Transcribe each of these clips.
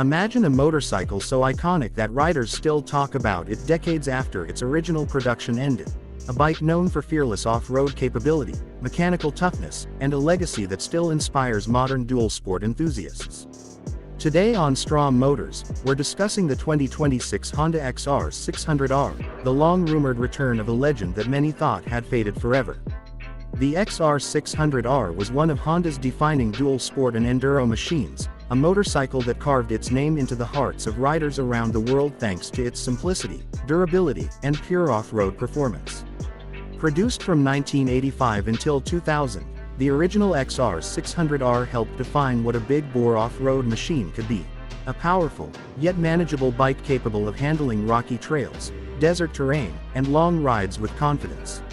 Imagine a motorcycle so iconic that riders still talk about it decades after its original production ended. A bike known for fearless off-road capability, mechanical toughness, and a legacy that still inspires modern dual-sport enthusiasts. Today on Strom Motors, we're discussing the 2026 Honda XR600R, the long-rumored return of a legend that many thought had faded forever. The XR600R was one of Honda's defining dual-sport and enduro machines, a motorcycle that carved its name into the hearts of riders around the world thanks to its simplicity, durability, and pure off-road performance. Produced from 1985 until 2000, the original XR600R helped define what a big-bore off-road machine could be. A powerful, yet manageable bike capable of handling rocky trails, desert terrain, and long rides with confidence.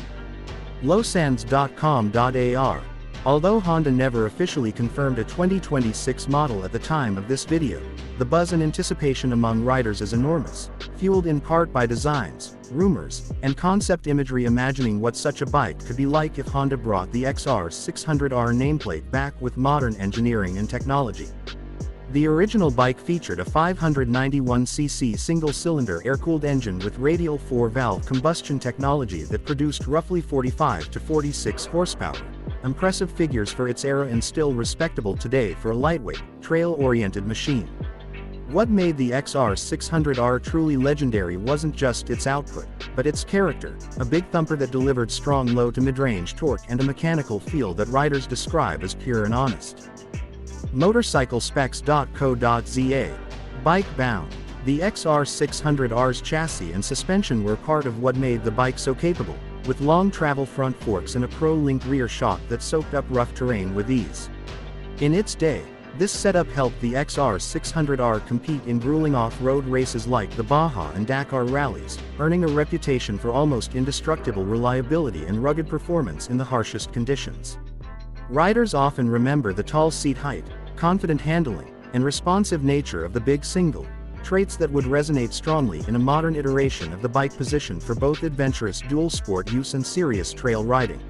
lowsands.com.ar. Although Honda never officially confirmed a 2026 model at the time of this video, the buzz and anticipation among riders is enormous, fueled in part by designs, rumors, and concept imagery imagining what such a bike could be like if Honda brought the XR600R nameplate back with modern engineering and technology. The original bike featured a 591cc single-cylinder air-cooled engine with radial 4-valve combustion technology that produced roughly 45 to 46 horsepower. Impressive figures for its era and still respectable today for a lightweight, trail-oriented machine. What made the XR600R truly legendary wasn't just its output, but its character, a big thumper that delivered strong low to mid-range torque and a mechanical feel that riders describe as pure and honest. Motorcyclespecs.co.za. Bike bound. The XR600R's chassis and suspension were part of what made the bike so capable, with long travel front forks and a Pro-Link rear shock that soaked up rough terrain with ease. In its day, this setup helped the XR600R compete in grueling off-road races like the Baja and Dakar rallies, earning a reputation for almost indestructible reliability and rugged performance in the harshest conditions. Riders often remember the tall seat height, confident handling, and responsive nature of the big single, traits that would resonate strongly in a modern iteration of the bike positioned for both adventurous dual-sport use and serious trail riding.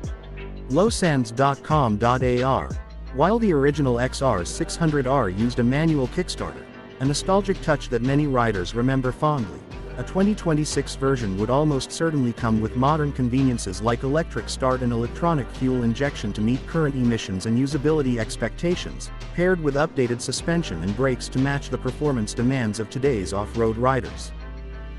lowsands.com.ar. While the original XR600R used a manual kickstarter, a nostalgic touch that many riders remember fondly, a 2026 version would almost certainly come with modern conveniences like electric start and electronic fuel injection to meet current emissions and usability expectations, paired with updated suspension and brakes to match the performance demands of today's off-road riders.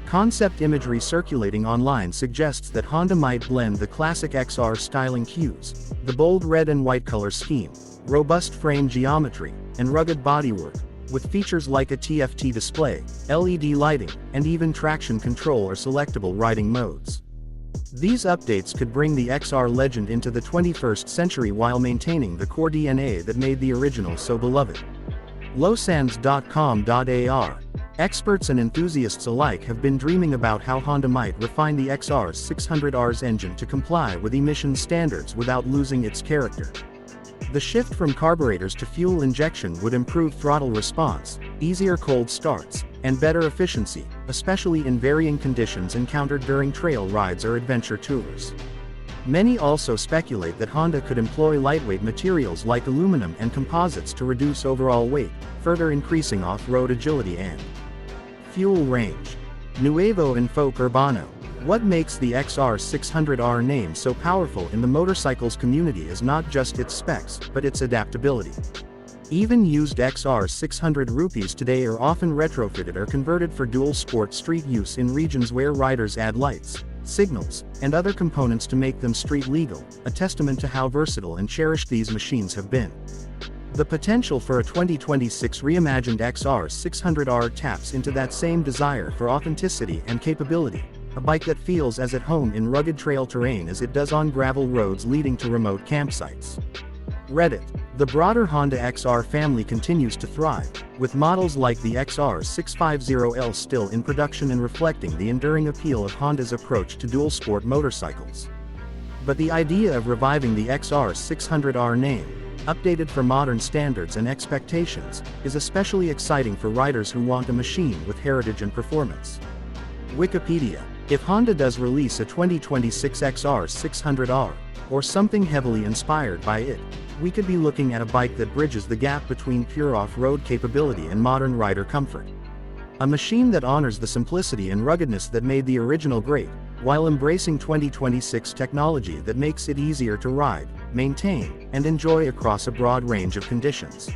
Concept imagery circulating online suggests that Honda might blend the classic XR styling cues, the bold red and white color scheme, robust frame geometry, and rugged bodywork, with features like a TFT display, LED lighting, and even traction control or selectable riding modes. These updates could bring the XR legend into the 21st century while maintaining the core DNA that made the original so beloved. lowsands.com.ar. Experts and enthusiasts alike have been dreaming about how Honda might refine the XR600R's engine to comply with emission standards without losing its character. The shift from carburetors to fuel injection would improve throttle response, easier cold starts, and better efficiency, especially in varying conditions encountered during trail rides or adventure tours. Many also speculate that Honda could employ lightweight materials like aluminum and composites to reduce overall weight, further increasing off-road agility and fuel range. Nuevo Enfoque Urbano. What makes the XR600R name so powerful in the motorcycles community is not just its specs, but its adaptability. Even used XR600 rupees today are often retrofitted or converted for dual-sport street use in regions where riders add lights, signals, and other components to make them street legal, a testament to how versatile and cherished these machines have been. The potential for a 2026 reimagined XR600R taps into that same desire for authenticity and capability, a bike that feels as at home in rugged trail terrain as it does on gravel roads leading to remote campsites. Reddit. The broader Honda XR family continues to thrive, with models like the XR650L still in production and reflecting the enduring appeal of Honda's approach to dual-sport motorcycles. But the idea of reviving the XR600R name, updated for modern standards and expectations, is especially exciting for riders who want a machine with heritage and performance. Wikipedia. If Honda does release a 2026 XR600R, or something heavily inspired by it, we could be looking at a bike that bridges the gap between pure off-road capability and modern rider comfort. A machine that honors the simplicity and ruggedness that made the original great, while embracing 2026 technology that makes it easier to ride, maintain, and enjoy across a broad range of conditions.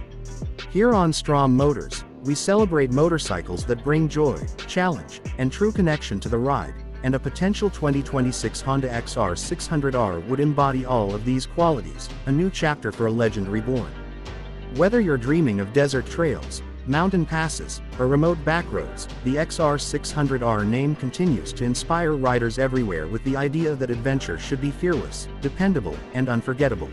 Here on Strom Motors, we celebrate motorcycles that bring joy, challenge, and true connection to the ride, and a potential 2026 Honda XR 600R would embody all of these qualities, a new chapter for a legend reborn. Whether you're dreaming of desert trails, mountain passes, or remote backroads, the XR 600R name continues to inspire riders everywhere with the idea that adventure should be fearless, dependable, and unforgettable.